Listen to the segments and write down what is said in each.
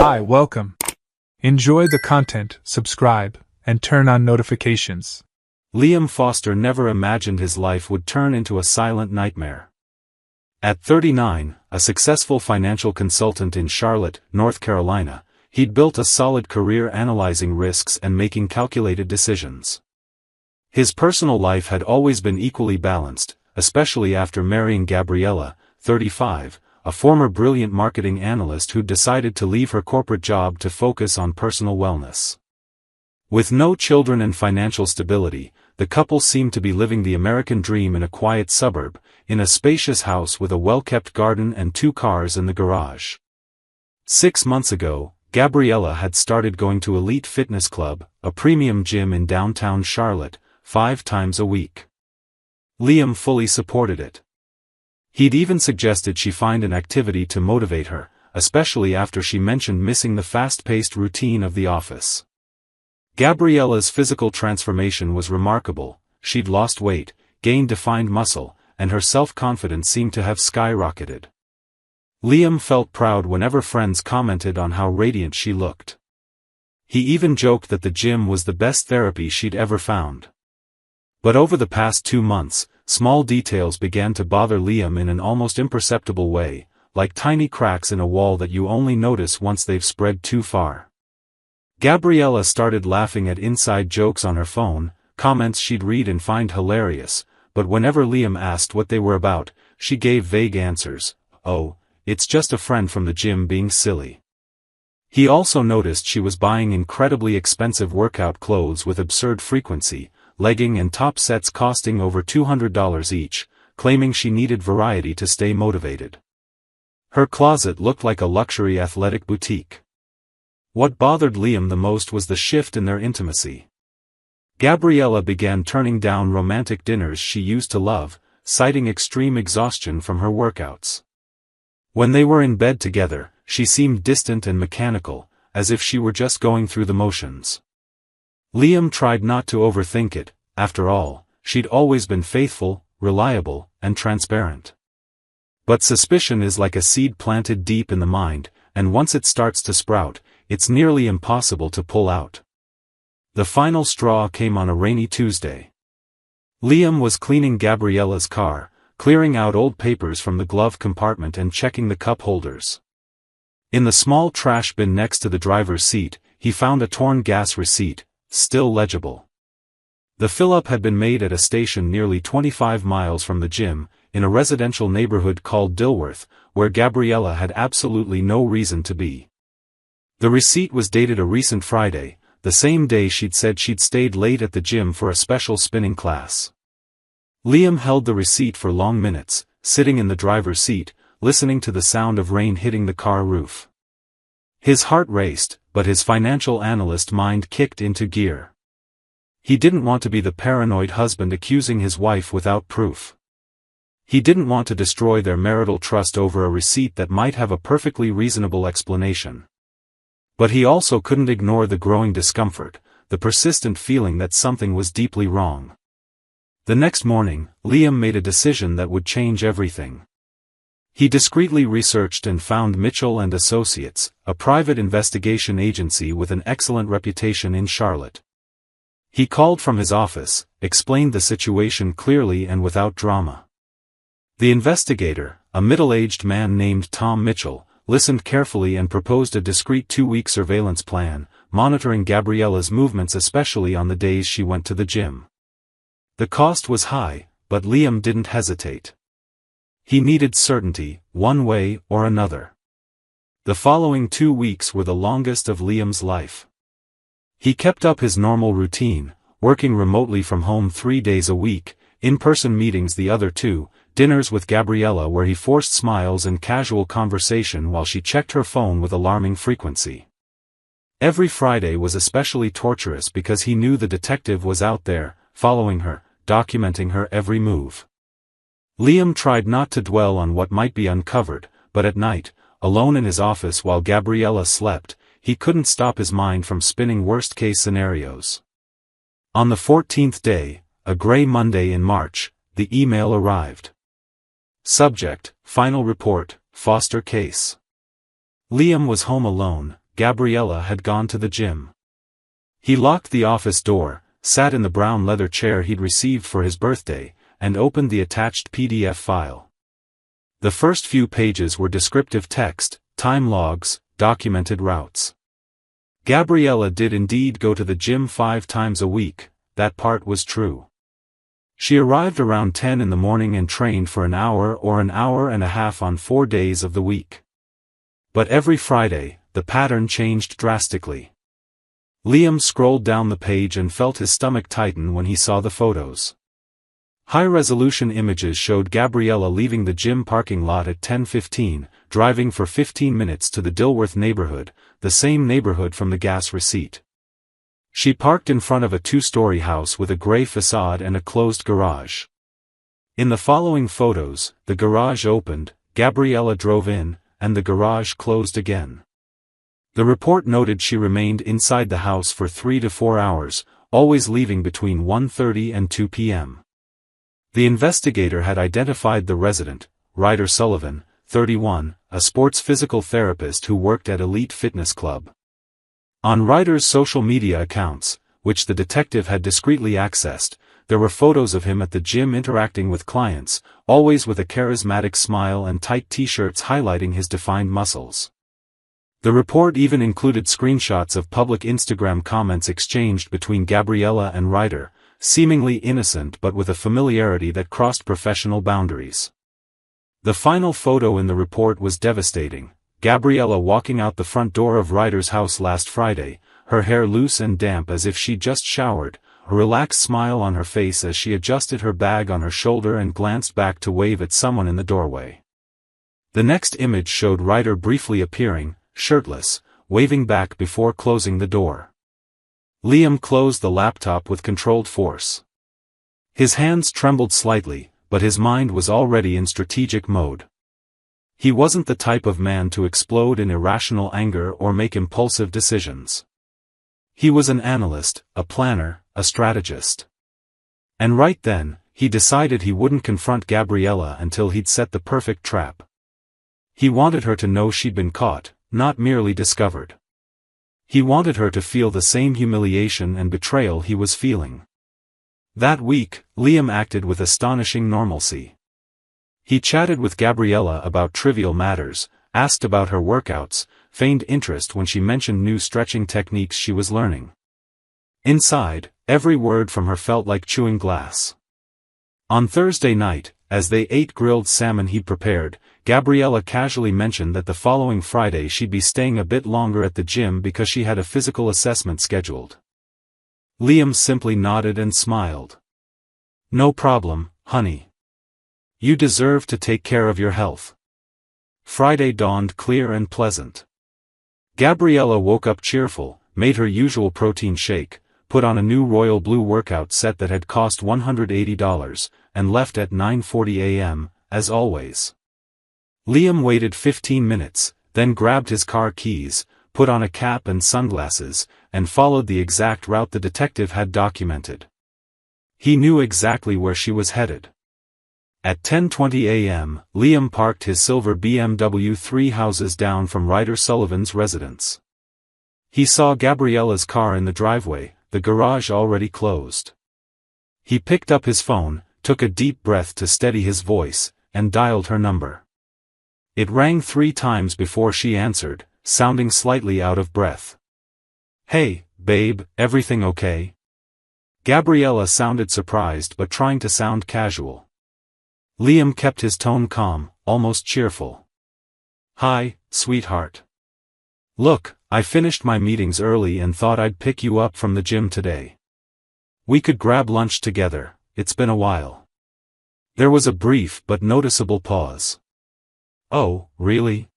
Hi, welcome. Enjoy the content, subscribe, and turn on notifications. Liam Foster never imagined his life would turn into a silent nightmare. At 39, a successful financial consultant in Charlotte, North Carolina, he'd built a solid career analyzing risks and making calculated decisions. His personal life had always been equally balanced, especially after marrying Gabriella, 35, a former brilliant marketing analyst who'd decided to leave her corporate job to focus on personal wellness. With no children and financial stability, the couple seemed to be living the American dream in a quiet suburb, in a spacious house with a well-kept garden and 2 cars in the garage. 6 months ago, Gabriella had started going to Elite Fitness Club, a premium gym in downtown Charlotte, 5 times a week. Liam fully supported it. He'd even suggested she find an activity to motivate her, especially after she mentioned missing the fast-paced routine of the office. Gabriella's physical transformation was remarkable. She'd lost weight, gained defined muscle, and her self-confidence seemed to have skyrocketed. Liam felt proud whenever friends commented on how radiant she looked. He even joked that the gym was the best therapy she'd ever found. But over the past 2 months, small details began to bother Liam in an almost imperceptible way, like tiny cracks in a wall that you only notice once they've spread too far. Gabriella started laughing at inside jokes on her phone, comments she'd read and find hilarious, but whenever Liam asked what they were about, she gave vague answers. "Oh, it's just a friend from the gym being silly." He also noticed she was buying incredibly expensive workout clothes with absurd frequency, legging and top sets costing over $200 each, claiming she needed variety to stay motivated. Her closet looked like a luxury athletic boutique. What bothered Liam the most was the shift in their intimacy. Gabriella began turning down romantic dinners she used to love, citing extreme exhaustion from her workouts. When they were in bed together, she seemed distant and mechanical, as if she were just going through the motions. Liam tried not to overthink it. After all, she'd always been faithful, reliable, and transparent. But suspicion is like a seed planted deep in the mind, and once it starts to sprout, it's nearly impossible to pull out. The final straw came on a rainy Tuesday. Liam was cleaning Gabriella's car, clearing out old papers from the glove compartment and checking the cup holders. In the small trash bin next to the driver's seat, he found a torn gas receipt, still legible. The fill-up had been made at a station nearly 25 miles from the gym, in a residential neighborhood called Dilworth, where Gabriella had absolutely no reason to be. The receipt was dated a recent Friday, the same day she'd said she'd stayed late at the gym for a special spinning class. Liam held the receipt for long minutes, sitting in the driver's seat, listening to the sound of rain hitting the car roof. His heart raced, but his financial analyst mind kicked into gear. He didn't want to be the paranoid husband accusing his wife without proof. He didn't want to destroy their marital trust over a receipt that might have a perfectly reasonable explanation. But he also couldn't ignore the growing discomfort, the persistent feeling that something was deeply wrong. The next morning, Liam made a decision that would change everything. He discreetly researched and found Mitchell & Associates, a private investigation agency with an excellent reputation in Charlotte. He called from his office, explained the situation clearly and without drama. The investigator, a middle-aged man named Tom Mitchell, listened carefully and proposed a discreet 2-week surveillance plan, monitoring Gabriella's movements especially on the days she went to the gym. The cost was high, but Liam didn't hesitate. He needed certainty, one way or another. The following 2 weeks were the longest of Liam's life. He kept up his normal routine, working remotely from home 3 days a week, in-person meetings the other 2, dinners with Gabriella where he forced smiles and casual conversation while she checked her phone with alarming frequency. Every Friday was especially torturous because he knew the detective was out there, following her, documenting her every move. Liam tried not to dwell on what might be uncovered, but at night, alone in his office while Gabriella slept, he couldn't stop his mind from spinning worst-case scenarios. On the 14th day, a gray Monday in March, the email arrived. Subject, Final Report, Foster Case. Liam was home alone, Gabriella had gone to the gym. He locked the office door, sat in the brown leather chair he'd received for his birthday, and opened the attached PDF file. The first few pages were descriptive text, time logs, documented routes. Gabriella did indeed go to the gym 5 times a week, that part was true. She arrived around 10 in the morning and trained for an hour or an hour and a half on 4 days of the week. But every Friday, the pattern changed drastically. Liam scrolled down the page and felt his stomach tighten when he saw the photos. High-resolution images showed Gabriella leaving the gym parking lot at 10:15, driving for 15 minutes to the Dilworth neighborhood, the same neighborhood from the gas receipt. She parked in front of a 2-story house with a gray facade and a closed garage. In the following photos, the garage opened, Gabriella drove in, and the garage closed again. The report noted she remained inside the house for 3 to 4 hours, always leaving between 1:30 and 2 p.m. The investigator had identified the resident, Ryder Sullivan, 31, a sports physical therapist who worked at Elite Fitness Club. On Ryder's social media accounts, which the detective had discreetly accessed, there were photos of him at the gym interacting with clients, always with a charismatic smile and tight t-shirts highlighting his defined muscles. The report even included screenshots of public Instagram comments exchanged between Gabriella and Ryder, seemingly innocent but with a familiarity that crossed professional boundaries. The final photo in the report was devastating. Gabriella walking out the front door of Ryder's house last Friday, her hair loose and damp as if she'd just showered, a relaxed smile on her face as she adjusted her bag on her shoulder and glanced back to wave at someone in the doorway. The next image showed Ryder briefly appearing, shirtless, waving back before closing the door. Liam closed the laptop with controlled force. His hands trembled slightly, but his mind was already in strategic mode. He wasn't the type of man to explode in irrational anger or make impulsive decisions. He was an analyst, a planner, a strategist. And right then, he decided he wouldn't confront Gabriella until he'd set the perfect trap. He wanted her to know she'd been caught, not merely discovered. He wanted her to feel the same humiliation and betrayal he was feeling. That week, Liam acted with astonishing normalcy. He chatted with Gabriella about trivial matters, asked about her workouts, feigned interest when she mentioned new stretching techniques she was learning. Inside, every word from her felt like chewing glass. On Thursday night, as they ate grilled salmon he'd prepared, Gabriella casually mentioned that the following Friday she'd be staying a bit longer at the gym because she had a physical assessment scheduled. Liam simply nodded and smiled. "No problem, honey. You deserve to take care of your health." Friday dawned clear and pleasant. Gabriella woke up cheerful, made her usual protein shake, put on a new royal blue workout set that had cost $180, and left at 9:40 a.m., as always. Liam waited 15 minutes, then grabbed his car keys, put on a cap and sunglasses, and followed the exact route the detective had documented. He knew exactly where she was headed. At 10:20 a.m., Liam parked his silver BMW 3 houses down from Ryder Sullivan's residence. He saw Gabriella's car in the driveway, the garage already closed. He picked up his phone, took a deep breath to steady his voice, and dialed her number. It rang 3 times before she answered, sounding slightly out of breath. "Hey, babe, everything okay?" Gabriella sounded surprised but trying to sound casual. Liam kept his tone calm, almost cheerful. "Hi, sweetheart. Look, I finished my meetings early and thought I'd pick you up from the gym today. We could grab lunch together, it's been a while." There was a brief but noticeable pause. "Oh, really?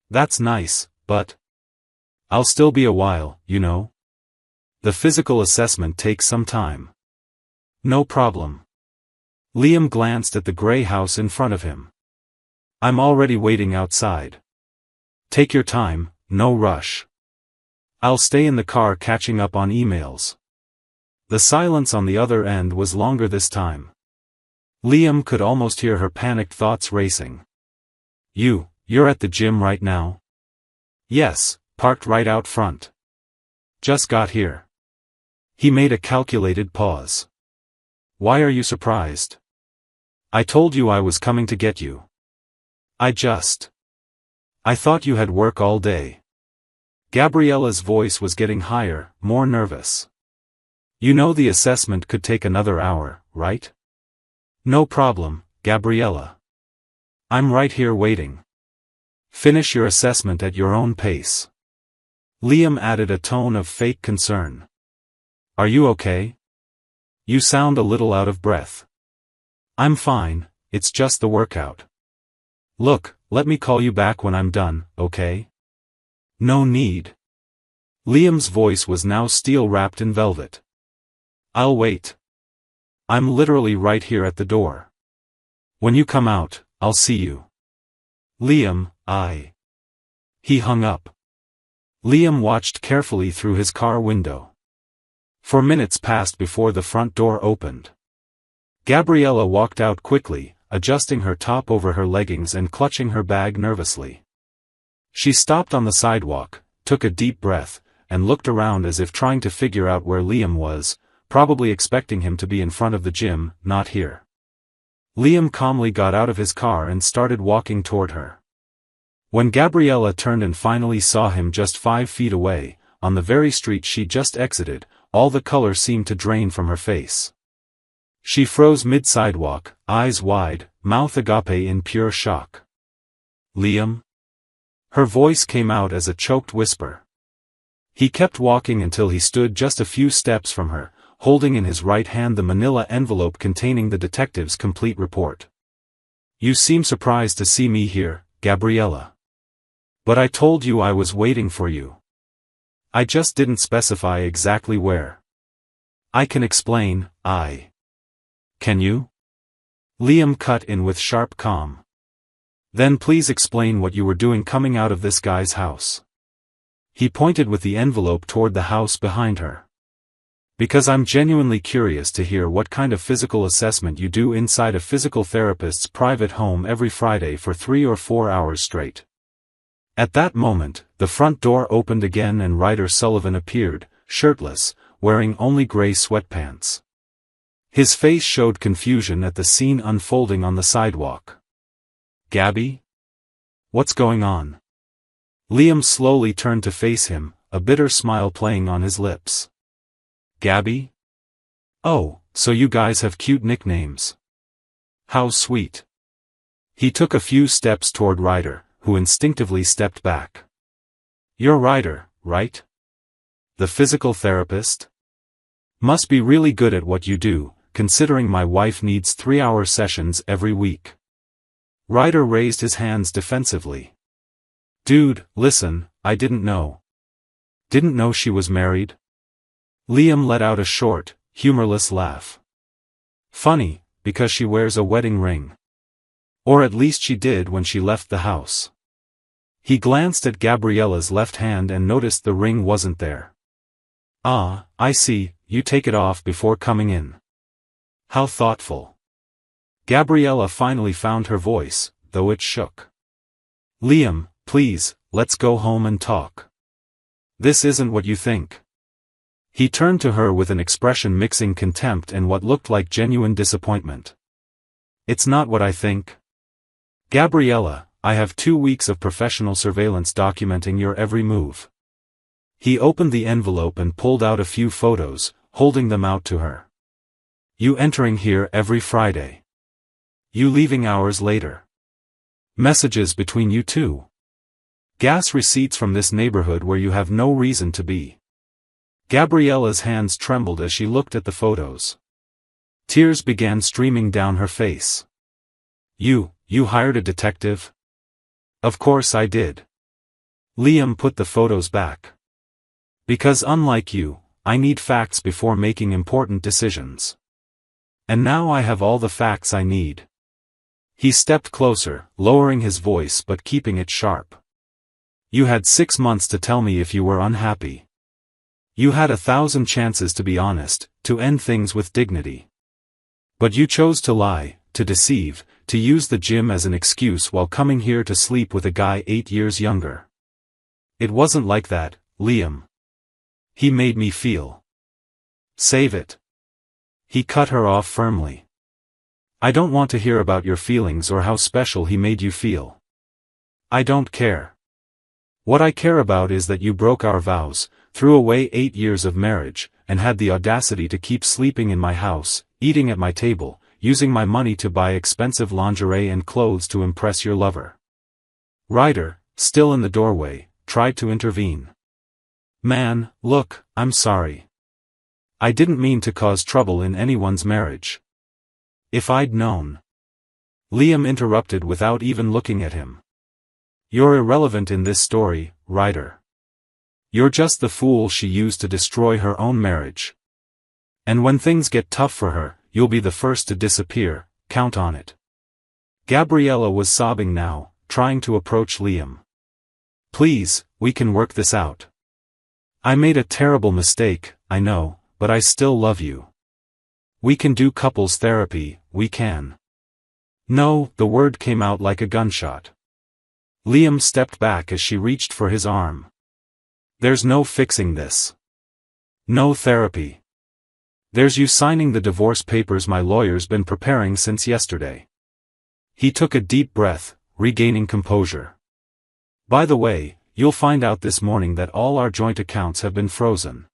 That's nice, but I'll still be a while, you know. The physical assessment takes some time." "No problem." Liam glanced at the gray house in front of him. "I'm already waiting outside. Take your time, no rush. I'll stay in the car catching up on emails." The silence on the other end was longer this time. Liam could almost hear her panicked thoughts racing. You're at the gym right now?" "Yes, parked right out front. Just got here. He made a calculated pause. Why are you surprised? I told you I was coming to get you. I thought you had work all day. Gabriella's voice was getting higher, more nervous. You know the assessment could take another hour, right? No problem, Gabriella. I'm right here waiting. Finish your assessment at your own pace. Liam added a tone of fake concern. Are you okay? You sound a little out of breath. I'm fine, it's just the workout. Look, let me call you back when I'm done, okay? No need. Liam's voice was now steel-wrapped in velvet. I'll wait. I'm literally right here at the door. When you come out, I'll see you. Liam, He hung up. Liam watched carefully through his car window. 4 minutes passed before the front door opened. Gabriella walked out quickly, adjusting her top over her leggings and clutching her bag nervously. She stopped on the sidewalk, took a deep breath, and looked around as if trying to figure out where Liam was, probably expecting him to be in front of the gym, not here. Liam calmly got out of his car and started walking toward her. When Gabriella turned and finally saw him just 5 feet away, on the very street she just exited, all the color seemed to drain from her face. She froze mid-sidewalk, eyes wide, mouth agape in pure shock. Liam? Her voice came out as a choked whisper. He kept walking until he stood just a few steps from her, holding in his right hand the manila envelope containing the detective's complete report. You seem surprised to see me here, Gabriella. But I told you I was waiting for you. I just didn't specify exactly where. I can explain, Can you? Liam cut in with sharp calm. Then please explain what you were doing coming out of this guy's house. He pointed with the envelope toward the house behind her. Because I'm genuinely curious to hear what kind of physical assessment you do inside a physical therapist's private home every Friday for 3 or 4 hours straight. At that moment, the front door opened again and Ryder Sullivan appeared, shirtless, wearing only gray sweatpants. His face showed confusion at the scene unfolding on the sidewalk. Gabby? What's going on? Liam slowly turned to face him, a bitter smile playing on his lips. Gabby? Oh, so you guys have cute nicknames. How sweet. He took a few steps toward Ryder, who instinctively stepped back. You're Ryder, right? The physical therapist? Must be really good at what you do, considering my wife needs 3-hour sessions every week. Ryder raised his hands defensively. Dude, listen, I didn't know. Didn't know she was married? Liam let out a short, humorless laugh. Funny, because she wears a wedding ring. Or at least she did when she left the house. He glanced at Gabriella's left hand and noticed the ring wasn't there. Ah, I see, you take it off before coming in. How thoughtful. Gabriella finally found her voice, though it shook. Liam, please, let's go home and talk. This isn't what you think. He turned to her with an expression mixing contempt and what looked like genuine disappointment. It's not what I think. Gabriella, I have 2 weeks of professional surveillance documenting your every move. He opened the envelope and pulled out a few photos, holding them out to her. You entering here every Friday. You leaving hours later. Messages between you two. Gas receipts from this neighborhood where you have no reason to be. Gabriella's hands trembled as she looked at the photos. Tears began streaming down her face. You hired a detective? Of course I did. Liam put the photos back. Because unlike you, I need facts before making important decisions. And now I have all the facts I need. He stepped closer, lowering his voice but keeping it sharp. You had 6 months to tell me if you were unhappy. You had 1,000 chances to be honest, to end things with dignity. But you chose to lie, to deceive, to use the gym as an excuse while coming here to sleep with a guy 8 years younger. It wasn't like that, Liam. He made me feel. Save it. He cut her off firmly. I don't want to hear about your feelings or how special he made you feel. I don't care. What I care about is that you broke our vows, threw away 8 years of marriage, and had the audacity to keep sleeping in my house, eating at my table, using my money to buy expensive lingerie and clothes to impress your lover. Ryder, still in the doorway, tried to intervene. Man, look, I'm sorry. I didn't mean to cause trouble in anyone's marriage. If I'd known. Liam interrupted without even looking at him. You're irrelevant in this story, Ryder. You're just the fool she used to destroy her own marriage. And when things get tough for her, you'll be the first to disappear, count on it. Gabriella was sobbing now, trying to approach Liam. Please, we can work this out. I made a terrible mistake, I know, but I still love you. We can do couples therapy, we can. No, the word came out like a gunshot. Liam stepped back as she reached for his arm. There's no fixing this. No therapy. There's you signing the divorce papers my lawyer's been preparing since yesterday. He took a deep breath, regaining composure. By the way, you'll find out this morning that all our joint accounts have been frozen.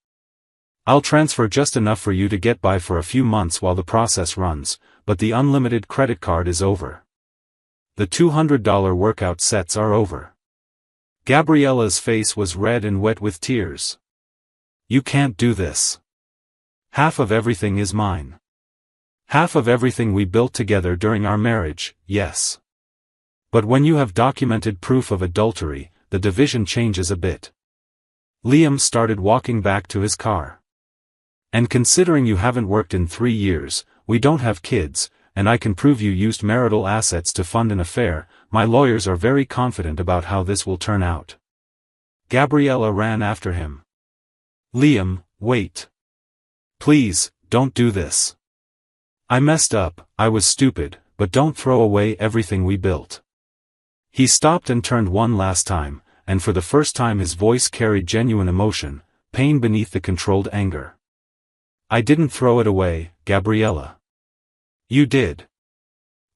I'll transfer just enough for you to get by for a few months while the process runs, but the unlimited credit card is over. The $200 workout sets are over. Gabriella's face was red and wet with tears. You can't do this. Half of everything is mine. Half of everything we built together during our marriage, yes. But when you have documented proof of adultery, the division changes a bit. Liam started walking back to his car. And considering you haven't worked in 3 years, we don't have kids, and I can prove you used marital assets to fund an affair, my lawyers are very confident about how this will turn out. Gabriella ran after him. Liam, wait. Please, don't do this. I messed up, I was stupid, but don't throw away everything we built. He stopped and turned one last time, and for the first time his voice carried genuine emotion, pain beneath the controlled anger. I didn't throw it away, Gabriella. You did.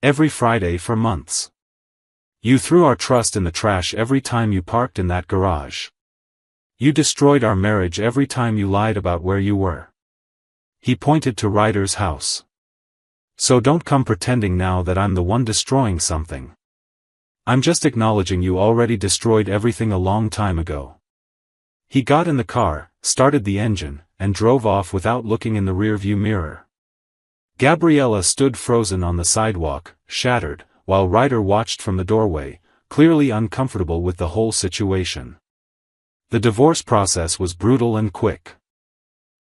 Every Friday for months. You threw our trust in the trash every time you parked in that garage. You destroyed our marriage every time you lied about where you were. He pointed to Ryder's house. So don't come pretending now that I'm the one destroying something. I'm just acknowledging you already destroyed everything a long time ago. He got in the car, started the engine, and drove off without looking in the rearview mirror. Gabriella stood frozen on the sidewalk, shattered, while Ryder watched from the doorway, clearly uncomfortable with the whole situation. The divorce process was brutal and quick.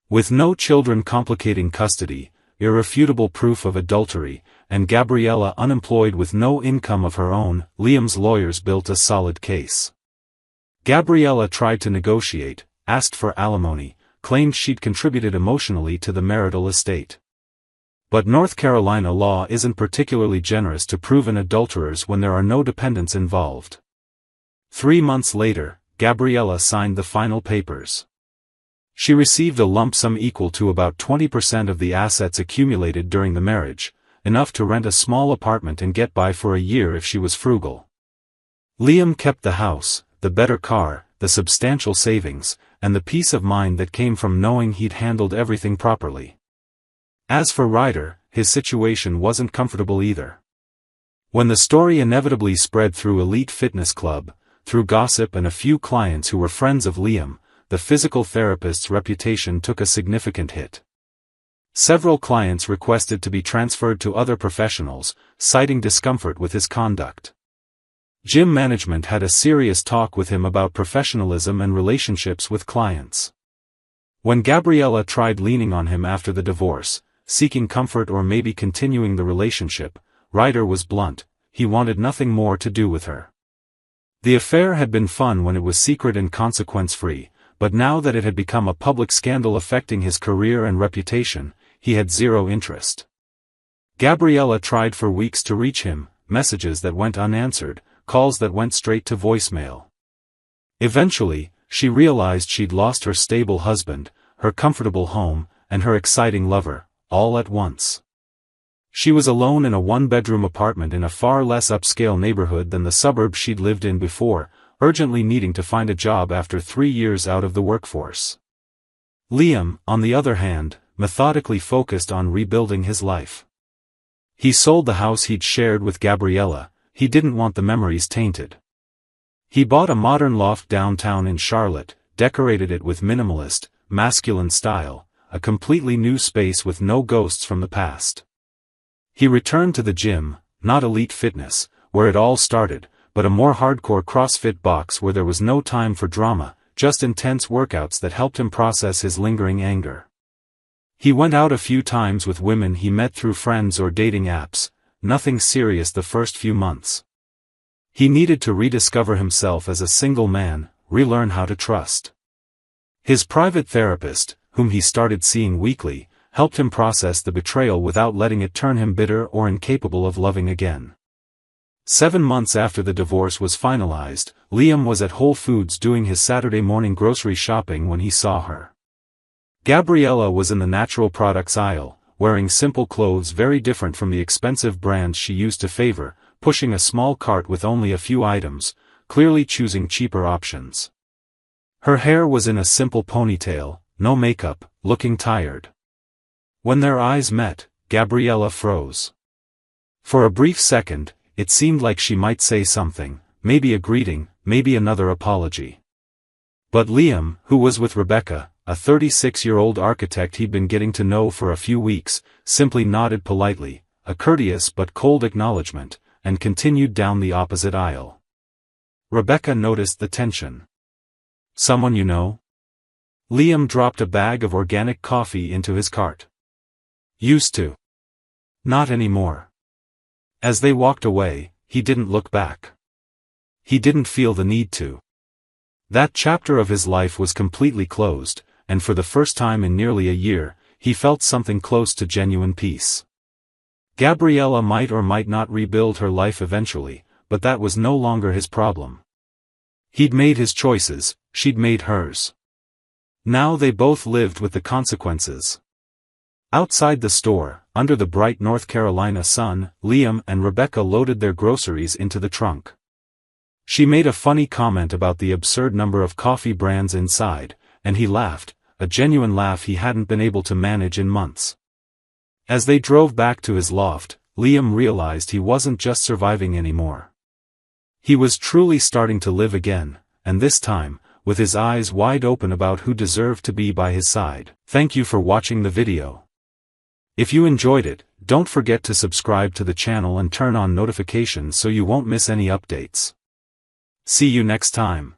With no children complicating custody, irrefutable proof of adultery, and Gabriella unemployed with no income of her own, Liam's lawyers built a solid case. Gabriella tried to negotiate, asked for alimony, claimed she'd contributed emotionally to the marital estate. But North Carolina law isn't particularly generous to proven adulterers when there are no dependents involved. 3 months later, Gabriella signed the final papers. She received a lump sum equal to about 20% of the assets accumulated during the marriage, enough to rent a small apartment and get by for a year if she was frugal. Liam kept the house, the better car, the substantial savings, and the peace of mind that came from knowing he'd handled everything properly. As for Ryder, his situation wasn't comfortable either. When the story inevitably spread through Elite Fitness Club, through gossip and a few clients who were friends of Liam, the physical therapist's reputation took a significant hit. Several clients requested to be transferred to other professionals, citing discomfort with his conduct. Gym management had a serious talk with him about professionalism and relationships with clients. When Gabriella tried leaning on him after the divorce, seeking comfort or maybe continuing the relationship, Ryder was blunt, he wanted nothing more to do with her. The affair had been fun when it was secret and consequence-free, but now that it had become a public scandal affecting his career and reputation, he had zero interest. Gabriella tried for weeks to reach him, messages that went unanswered, calls that went straight to voicemail. Eventually, she realized she'd lost her stable husband, her comfortable home, and her exciting lover, all at once. She was alone in a one-bedroom apartment in a far less upscale neighborhood than the suburbs she'd lived in before, urgently needing to find a job after 3 years out of the workforce. Liam, on the other hand, methodically focused on rebuilding his life. He sold the house he'd shared with Gabriella. He didn't want the memories tainted. He bought a modern loft downtown in Charlotte, decorated it with minimalist, masculine style, a completely new space with no ghosts from the past. He returned to the gym, not elite fitness, where it all started, but a more hardcore CrossFit box where there was no time for drama, just intense workouts that helped him process his lingering anger. He went out a few times with women he met through friends or dating apps, nothing serious the first few months. He needed to rediscover himself as a single man, relearn how to trust. His private therapist, whom he started seeing weekly, helped him process the betrayal without letting it turn him bitter or incapable of loving again. 7 months after the divorce was finalized, Liam was at Whole Foods doing his Saturday morning grocery shopping when he saw her. Gabriella was in the natural products aisle, wearing simple clothes very different from the expensive brands she used to favor, pushing a small cart with only a few items, clearly choosing cheaper options. Her hair was in a simple ponytail, no makeup, looking tired. When their eyes met, Gabriella froze. For a brief second, it seemed like she might say something, maybe a greeting, maybe another apology. But Liam, who was with Rebecca, a 36-year-old architect he'd been getting to know for a few weeks, simply nodded politely, a courteous but cold acknowledgement, and continued down the opposite aisle. Rebecca noticed the tension. "Someone you know?" Liam dropped a bag of organic coffee into his cart. "Used to. Not anymore." As they walked away, he didn't look back. He didn't feel the need to. That chapter of his life was completely closed, and for the first time in nearly a year, he felt something close to genuine peace. Gabriella might or might not rebuild her life eventually, but that was no longer his problem. He'd made his choices, she'd made hers. Now they both lived with the consequences. Outside the store, under the bright North Carolina sun, Liam and Rebecca loaded their groceries into the trunk. She made a funny comment about the absurd number of coffee brands inside, and he laughed, a genuine laugh he hadn't been able to manage in months. As they drove back to his loft, Liam realized he wasn't just surviving anymore. He was truly starting to live again, and this time, with his eyes wide open about who deserved to be by his side. Thank you for watching the video. If you enjoyed it, don't forget to subscribe to the channel and turn on notifications so you won't miss any updates. See you next time.